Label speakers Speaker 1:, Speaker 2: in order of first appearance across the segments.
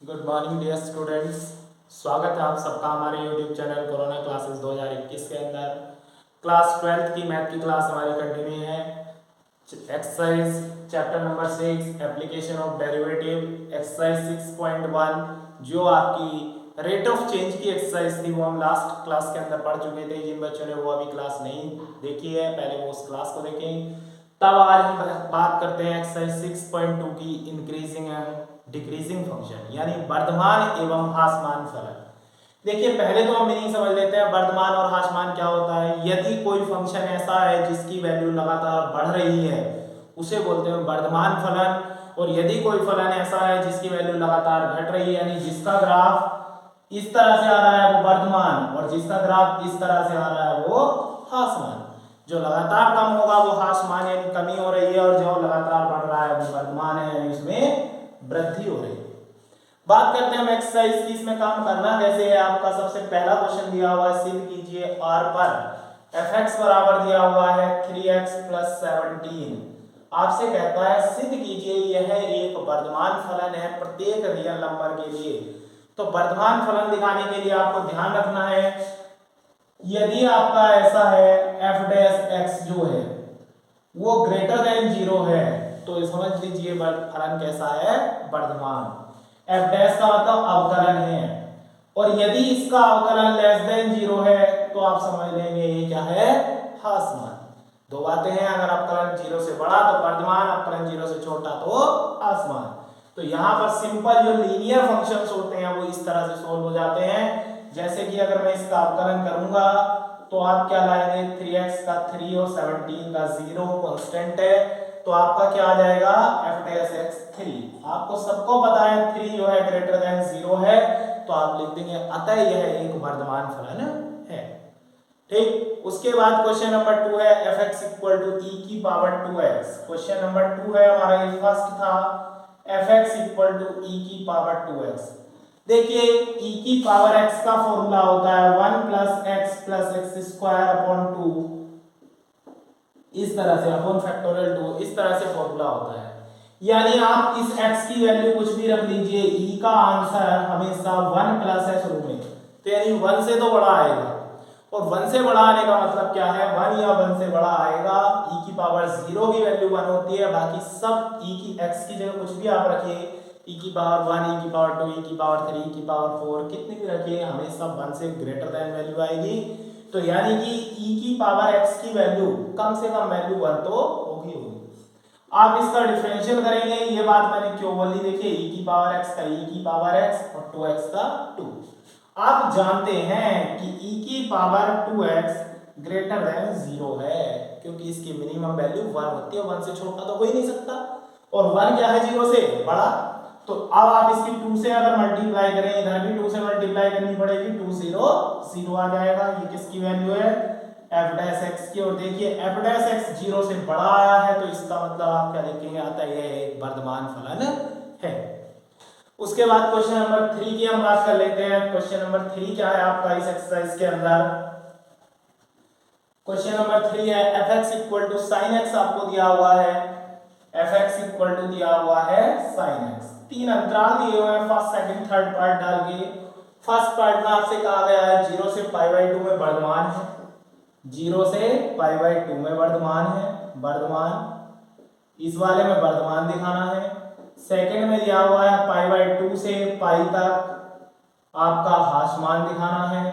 Speaker 1: Good morning dear students. स्वागत है आप सबका हमारे यूट्यूब चैनल कोरोना क्लासेस 2021 के अंदर। क्लास 12th की मैथ की क्लास हमारी कंटिन्यू है। Exercise chapter number 6 application of derivative exercise 6.1 जो आपकी रेट ऑफ चेंज की एक्सरसाइज थी वो हम लास्ट क्लास के अंदर पढ़ चुके थे। जिन बच्चों ने वो अभी क्लास नहीं देखी है पहले वो उस क्लास को देखें। तब आज हम बात करते हैं एक्सरसाइज 6.2 की इंक्रीजिंग एंड डिक्रीजिंग फंक्शन यानी वर्धमान एवं ह्रासमान फलन। देखिए पहले तो हम मीनिंग समझ लेते हैं वर्धमान और ह्रासमान क्या होता है। यदि कोई फंक्शन ऐसा है जिसकी वैल्यू लगातार बढ़ रही है उसे बोलते हैं वर्धमान फलन, और यदि कोई फलन ऐसा है जिसकी वैल्यू लगातार घट रही है यानी जिसका ग्राफ इस तरह से आ रहा है वो वर्धमान और जिसका ग्राफ इस तरह से आ रहा है वो ह्रासमान। जो लगातार कम होगा वो ह्रासमान यानी कमी हो रही है और जो लगातार बढ़ रहा है वो वर्धमान है यानी इसमें वृद्धि हो रही है। बात करते हैं हम एक्सरसाइज की, इसमें काम करना कैसे है। आपका सबसे पहला क्वेश्चन दिया हुआ है, सिद्ध कीजिए r पर fx बराबर दिया हुआ है 3x + 17। आपसे कहता है सिद्ध कीजिए यह एक वर्धमान फलन है प्रत्येक रियल नंबर के लिए। तो वर्धमान फलन दिखाने के लिए आपको ध्यान रखना है यदि आपका ऐसा है f डैश x जो है वो ग्रेटर देन 0 है तो समझ लीजिए फलन कैसा है, वर्धमान। f डैश का मतलब अवकलन है और यदि इसका अवकलन लेस देन 0 है तो आप समझ लेंगे ये क्या है, ह्रासमान। दो बातें हैं, अगर अवकलन 0 से बड़ा तो वर्धमान, अवकलन 0 से छोटा तो ह्रासमान। तो यहाँ पर सिंपल जो लीनियर फंक्शंस होते हैं वो इस तरह से सोल्व हो जाते हैं। जैसे कि अगर मैं इसका अवकलन करूंगा तो आप क्या लाएंगे, 3x का 3 और 17 का 0 कांस्टेंट है तो आपका क्या आ जाएगा f डैश x 3। आपको सबको पता है 3 जो है ग्रेटर देन 0 है तो आप लिख देंगे अतः यह एक वर्धमान फलन है। ठीक, उसके बाद क्वेश्चन नंबर 2 है fx इक्वल टू e की पावर 2x। क्वेश्चन नंबर 2 है हमारा, ये फर्स्ट था fx इक्वल टू e की पावर 2x। देखिए e की पावर x का फॉर्मूला होता है 1 + x स्क्वायर अपॉन 2, इस तरह से अपॉन फैक्टोरियल 2, इस तरह से फॉर्मूला होता है। यानी आप इस x की वैल्यू कुछ भी रख लीजिए, e का आंसर हमेशा 1 प्लस है शुरू में, तो यानी 1 से तो बड़ा आएगा और 1 से बड़ा आने का मतलब क्या है, 1 या 1 से बड़ा आएगा। e की पावर 0 की वैल्यू 1 होती है, बाकी सब e की x की जगह कुछ भी आप रखिए, e की पावर 1, e की पावर 2, e की पावर 3, e की पावर 4 कितनी भी रखिए हमेशा 1 से ग्रेटर देन वैल्यू आएगी। तो यानी कि e की पावर x की वैल्यू कम से कम वैल्यू 1 तो होगी होगी। आप इसका डिफरेंशियल करेंगे, ये बात मैंने क्यों बोली, देखिए e की पावर x का e की पावर x और 2x का 2। आप जानते हैं कि e की पावर 2x ग्रेटर देन 0 है क्योंकि इसकी मिनिमम वैल्यू 1 होती है, 1 से छोटा तो हो ही नहीं सकता और 1 क्या है 0 से बड़ा। तो अब आप इसकी 2 से अगर मल्टीप्लाई करें, इधर भी 2 से मल्टीप्लाई करनी पड़ेगी, 2 0 0 आ जाएगा। ये किसकी वैल्यू है, f डैश x की। और देखिए f डैश x 0 से बड़ा आया है तो इसका मतलब आप क्या लिखेंगे, आता है यह एक वर्धमान फलन है। उसके बाद क्वेश्चन नंबर 3 की हम बात कर लेते हैं। क्वेश्चन नंबर 3 क्या है आपका इस एक्सरसाइज के अंदर, क्वेश्चन नंबर 3 है fx equal to sin x आपको दिया हुआ है, fx इक्वल टू दिया हुआ है sin x। तीन अंतराल दिए हुए हैं, फर्स्ट सेकंड थर्ड पार्ट डाल के। फर्स्ट पार्ट में आपसे कहा गया है 0 से π/2 में वर्धमान है, 0 से π/2 में वर्धमान है, वर्धमान इस वाले में वर्धमान दिखाना है। सेकंड में दिया हुआ है π/2 से π तक आपका ह्रासमान दिखाना है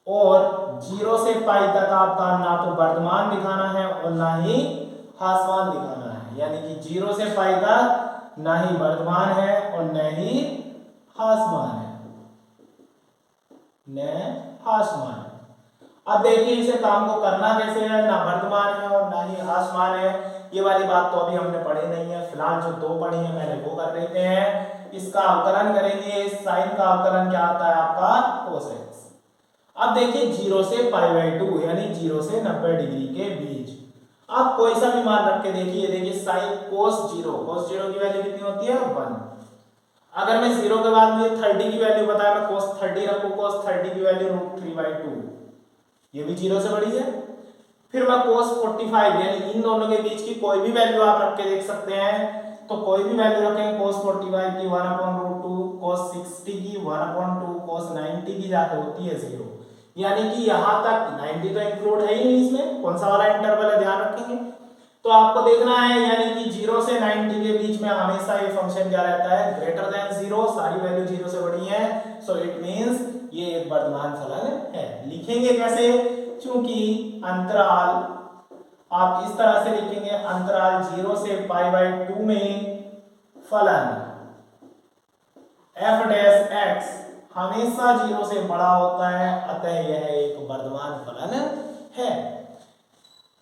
Speaker 1: और 0 से π तक आपका ना तो वर्धमान दिखाना है और ना ही ह्रासमान दिखाना है। यानी कि 0 से π तक ना ही वर्धमान है और न ही ह्रासमान है, न ह्रासमान है। अब देखिए इसे काम को करना कैसे है, ना वर्धमान है और ना ही ह्रासमान है। ये वाली बात तो अभी हमने पढ़ी नहीं है, फिलहाल जो दो पढ़ी है पहले वो कर लेते हैं। इसका अवकलन करेंगे, साइन का अवकलन क्या आता है आपका cos x। अब देखिए 0 से π/2 यानी 0 से 90 डिग्री के बीच आप कोई सा भी मान रख के देखिए। देखिए साइन cos 0 की वैल्यू कितनी होती है 1। अगर मैं 0 के बाद मुझे 30 की वैल्यू बताया, मैं cos 30 रखूं, cos 30 की वैल्यू √3/2, ये भी 0 से बड़ी है। फिर मैं cos 45 यानी इन दोनों के बीच की कोई भी वैल्यू आप रख के देख सकते हैं, तो कोई भी वैल्यू रखेंगे cos 45 की 1/√2, cos 60 की 1/2, cos 90 की जाके होती है 0। यानी कि यहाँ तक 90 तो इंक्लूड है ही नहीं, इसमें कौन सा वाला इंटरवल है ध्यान रखेंगे। तो आपको देखना है यानी कि 0 से 90 के बीच में हमेशा ये फंक्शन क्या रहता है, ग्रेटर देन 0, सारी वैल्यू 0 से बड़ी है। सो इट मींस ये एक वर्धमान फलन है। लिखेंगे कैसे, क्योंकि अंतराल आप इस तरह से लिखेंगे, अंतराल 0 से π/2 में फलन f डैश x हमेशा 0 से बड़ा होता है, अतः यह एक वर्धमान फलन है।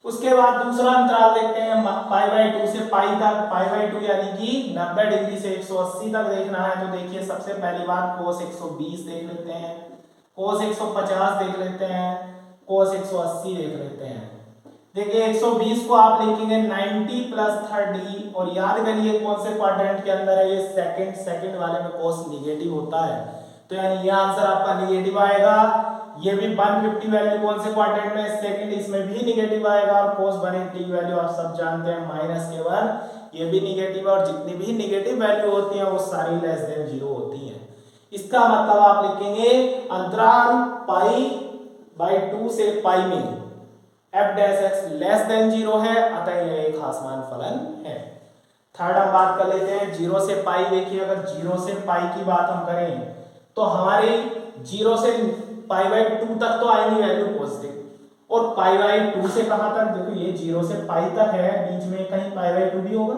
Speaker 1: उसके बाद दूसरा अंतराल देखते हैं π/2 से π तक। π/2 यानी कि 90 डिग्री से 180 तक देखना है। तो देखिए सबसे पहली बात cos 120 देख लेते हैं, cos 150 देख लेते हैं, cos 180 देख लेते हैं। देखिए 120 को आप लिखेंगे 90 + 30 और याद करिए कौन से क्वाड्रेंट के अंदर है ये, सेकंड वाले में cos निगेटिव होता है। तो यानी ये आंसर आपका निगेटिव आएगा। ये भी 150 वैल्यू कौन से क्वाड्रेंट में, सेकंड, इसमें भी निगेटिव आएगा। और cos 180 की वैल्यू आप सब जानते हैं -1, ये भी निगेटिव है। और जितनी भी निगेटिव वैल्यू होती हैं वो सारी लेस देन 0 होती हैं। इसका मतलब आप लिखेंगे अंतराल π/2 से π में f dash x less than 0 है, अतः यह एक हासमान फलन है। थर्ड हम बात कर लेते हैं 0 से π। देखिए अगर 0 से π की बात हम करें तो हमारी 0 से π/2 तक तो आएगी वैल्यू पॉजिटिव, और π/2 से कहां तक, देखो ये 0 से π तक है, बीच में कहीं π/2 भी होगा।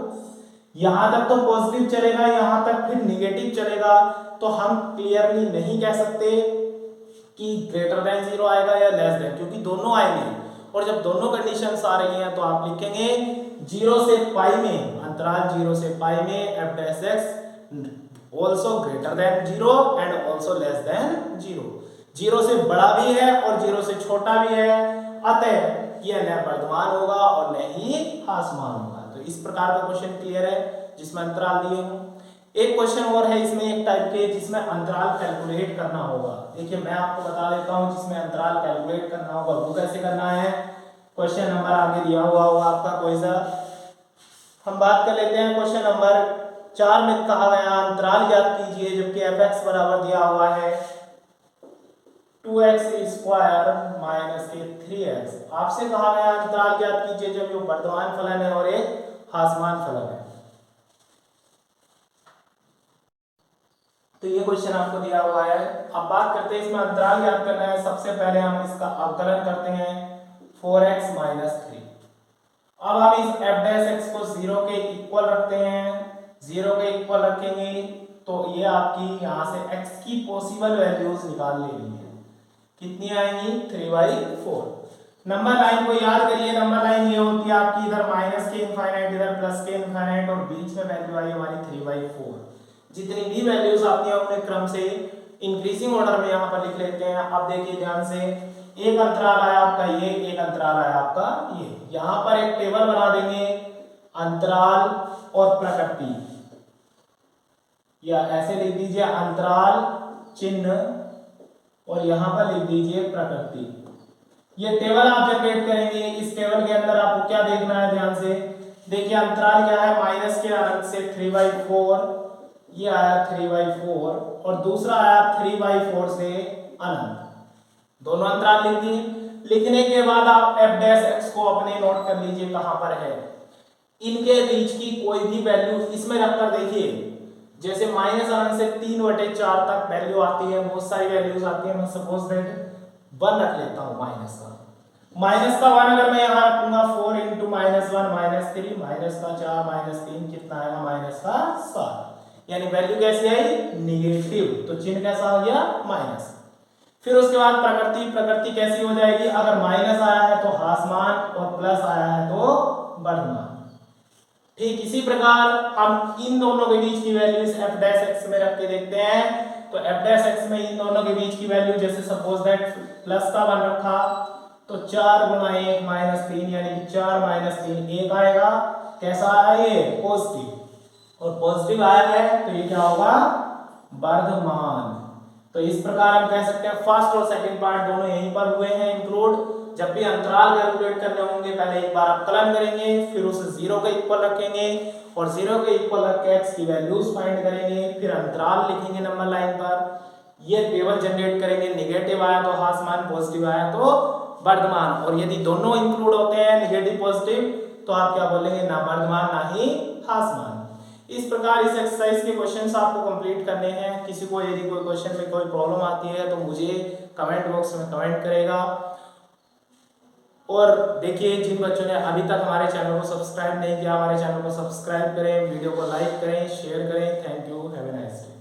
Speaker 1: यहां तक तो पॉजिटिव चलेगा, यहां तक फिर निगेटिव चलेगा। तो हम क्लियरली नहीं कह सकते कि ग्रेटर देन 0 आएगा या लेस देन, क्योंकि दोनों आएंगे। और जब दोनों कंडीशंस आ रही हैं तो आप लिखेंगे 0 से π में, अंतराल 0 से π में f dash x also greater than 0 and also less than 0। 0 से बड़ा भी है और 0 से छोटा भी है, अतः यह न वर्धमान होगा और न ही हासमान होगा। तो इस प्रकार का क्वेश्चन क्लियर है जिसमें अंतराल दिए हों। एक क्वेश्चन और है इसमें एक टाइप के जिसमें अंतराल कैलकुलेट करना होगा। देखिए मैं आपको बता देता हूं जिसमें अंतराल कैलकुलेट करना होगा वो कैसे करना है। क्वेश्चन नंबर आगे दिया हुआ होगा आपका कोई सा, हम बात कर लेते हैं क्वेश्चन नंबर 4 में कहा गया अंतराल ज्ञात कीजिए जबकि f(x) बराबर दिया हुआ है 2x² - 3x। आपसे कहा गया अंतराल ज्ञात कीजिए जब ये वर्धमान फलन है और एक हासमान फलन है। तो ये क्वेश्चन आपको दिया हुआ है। अब बात करते हैं इसमें अंतराल ज्ञात करना है। सबसे पहले हम इसका अवकलन करते हैं 4x - 3। अब हम इस f डैश x को 0 के इक्वल रखते हैं, 0 के इक्वल रखेंगे तो ये आपकी यहाँ से x की पॉसिबल वैल्यूज निकाल लेनी है। कितनी आएंगी 3/4। नंबर लाइन को याद करिए, नंबर लाइन ये होती है आपकी, इधर माइनस के इनफाइनाइट इधर प्लस के इनफाइनाइट और बीच में वैल्यू आई हमारी 3/4। जितनी भी वैल्यूज आती हैं अपने क्रम से इंक्रीजिंग ऑर्डर में यहाँ पर लिख लेते हैं। अब देखिए ध्यान से, एक अंतराल आया आपका ये, एक अंतराल आया आपका ये। यहाँ पर एक टेबल बना देंगे अंतराल और प्रकृति, या ऐसे लिख दीजिए अंतराल चिन्ह और यहाँ पर लिख दीजिए प्रकृति। ये टेबल आप जनरेट करेंगे। इस टेबल के अंदर आपको क्या देखना है ध्यान से, देखिए अंतराल क्या है, माइनस के अनंत से 3/4, ये आया 3/4 और दूसरा आया 3/4 से अनंत। दोनों अंतराल लिख दिए। लिखने के बाद आप f डैश x को अपने नोट कर लीजिए कहां पर है। इनके बीच की कोई भी वैल्यू इसमें रखकर देखिए, जैसे माइनस अनंत से 3/4 तक वैल्यू आती है, बहुत सारी वैल्यूज आती है। मैं सपोज दैट 1 रख लेता हूं, माइनस का 1 अगर मैं यहां रखूंगा 4 × -1 -3 -4 -3 कितना आएगा -7। यानी वैल्यू कैसी आई निगेटिव, तो चिन्ह कैसा हो गया माइनस। फिर उसके बाद प्रकृति कैसी हो जाएगी, अगर माइनस आया है तो हासमान और प्लस आया है तो वर्धमान। ठीक इसी प्रकार हम इन दोनों के बीच की वैल्यू इस f डैश x में रख के देखते हैं। तो f डैश x में इन दोनों के बीच की वैल्यू, जैसे सपोज दैट प्लस का 1 रखा तो 4 × 1 -3 यानी 4 - 3 1 आएगा। कैसा आया ये पॉजिटिव, और पॉजिटिव आया है तो ये क्या होगा वर्धमान। तो इस प्रकार हम कह सकते हैं फर्स्ट और सेकंड पार्ट दोनों यहीं पर हुए हैं इंक्लूड। जब भी अंतराल कैलकुलेट करने होंगे पहले एक बार आप कलन करेंगे, फिर उसे 0 के इक्वल रखेंगे और 0 के इक्वल रख के x की वैल्यूज फाइंड करेंगे, फिर अंतराल लिखेंगे नंबर लाइन पर, ये टेबल जनरेट करेंगे, नेगेटिव आया तो हास मान, पॉजिटिव आया तो वर्धमान, और यदि दोनों इंक्लूड होते हैं नेगेटिव पॉजिटिव तो आप क्या बोलेंगे, ना वर्धमान ना ही हास मान। इस प्रकार इस एक्सरसाइज के क्वेश्चंस आपको कंप्लीट करने हैं। किसी को यदि कोई क्वेश्चन में कोई प्रॉब्लम आती है तो मुझे कमेंट बॉक्स में कमेंट करेगा। और देखिए, जिन बच्चों ने अभी तक हमारे चैनल को सब्सक्राइब नहीं किया, हमारे चैनल को सब्सक्राइब करें, वीडियो को लाइक करें, शेयर करें। Thank you, have a nice day.